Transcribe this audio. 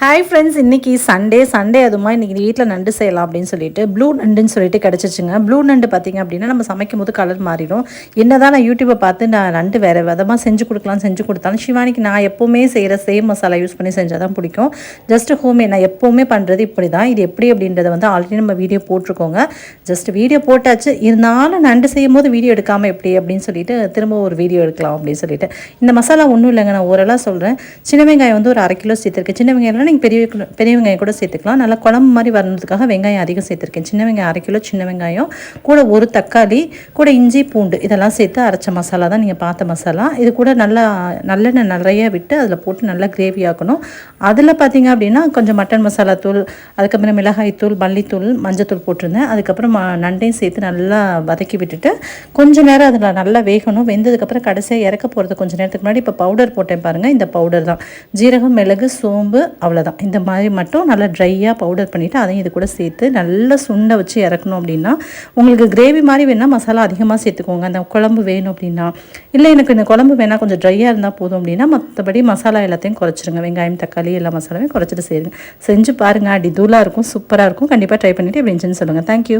Hi friends, இன்றைக்கி Sunday அதுமா இன்றைக்கி வீட்டில் நண்டு செய்யலாம் அப்படின்னு சொல்லிட்டு ப்ளூ நண்டுன்னு சொல்லிட்டு கிடச்சிச்சுங்க. ப்ளூ நண்டு பார்த்திங்க அப்படின்னா நம்ம சமைக்கும் போது கலர் மாறிடும். என்ன தான் நான் யூடியூப்பை பார்த்து நான் நண்டு வேறு விதமாக செஞ்சு கொடுத்தாலும் சிவானிக்கு நான் எப்போவுமே செய்கிற சேம் மசாலா யூஸ் பண்ணி செஞ்சால் தான் பிடிக்கும். ஜஸ்ட் ஹோம்மேட் நான் எப்போவுமே பண்ணுறது இப்படி தான். இது எப்படி அப்படின்றத வந்து ஆல்ரெடி நம்ம வீடியோ போட்டிருக்கோங்க. ஜஸ்ட் வீடியோ போட்டாச்சு, இருந்தாலும் நண்டு செய்யும் போது வீடியோ எடுக்காமல் எப்படி அப்படின்னு சொல்லிட்டு திரும்ப ஒரு வீடியோ எடுக்கலாம் அப்படின்னு சொல்லிட்டு. இந்த மசாலா ஒன்றும் இல்லைங்க, நான் ஓரளவு சொல்கிறேன். சின்ன வெங்காயம் வந்து ஒரு 1/2 கிலோ சேர்த்துருக்கேன். சின்ன வெங்காயம் நீங்கள் பெரிய வெங்காயம் கூட சேர்த்துக்கலாம். நல்லா குழம்பு மாதிரி வரணுறதுக்காக வெங்காயம் அதிகம் சேர்த்துருக்கேன். சின்ன வெங்காயம் 1/2 கிலோ சின்ன வெங்காயம் கூட ஒரு தக்காளி கூட இஞ்சி பூண்டு இதெல்லாம் சேர்த்து அரைச்ச மசாலா தான் நீங்கள் பார்த்த மசாலா. இது கூட நல்லெண்ணெய் நிறைய விட்டு அதில் போட்டு நல்லா கிரேவி ஆக்கணும். அதில் பார்த்தீங்க அப்படின்னா கொஞ்சம் மட்டன் மசாலா தூள், அதுக்கப்புறம் மிளகாய் தூள், மல்லித்தூள், மஞ்சத்தூள் போட்டிருந்தேன். அதுக்கப்புறம் நண்டையும் சேர்த்து நல்லா வதக்கி விட்டுட்டு கொஞ்சம் நேரம் அதில் நல்லா வேகணும். வெந்ததுக்கப்புறம் கடைசியாக இறக்க போகிறது கொஞ்சம் நேரத்துக்கு முன்னாடி இப்போ பவுடர் போட்டேன் பாருங்கள். இந்த பவுடர் தான் ஜீரகம், மிளகு, சோம்பு, அவ்வளோதான். இந்த மாதிரி மட்டும் நல்லா ட்ரையாக பவுடர் பண்ணிவிட்டு அதையும் இது கூட சேர்த்து நல்லா சுண்டை வச்சு இறக்கணும். அப்படின்னா உங்களுக்கு கிரேவி மாதிரி வேணால் மசாலா அதிகமாக சேர்த்துக்கோங்க. அந்த குழம்பு வேணும் அப்படின்னா, இல்லை எனக்கு இந்த குழம்பு வேணால் கொஞ்சம் ட்ரையாக இருந்தால் போதும் அப்படின்னா மற்றபடி மசாலா எல்லாத்தையும் குறைச்சிருங்க. வெங்காயம், தக்காளி எல்லா மசாலாவையும் குறைச்சிட்டு செய்யுங்க. செஞ்சு பாருங்கள், அடி தூளாக இருக்கும், சூப்பராக இருக்கும். கண்டிப்பாக ட்ரை பண்ணிவிட்டு எப்படி இருந்துச்சுன்னு சொல்லுங்கள். தேங்க்யூ.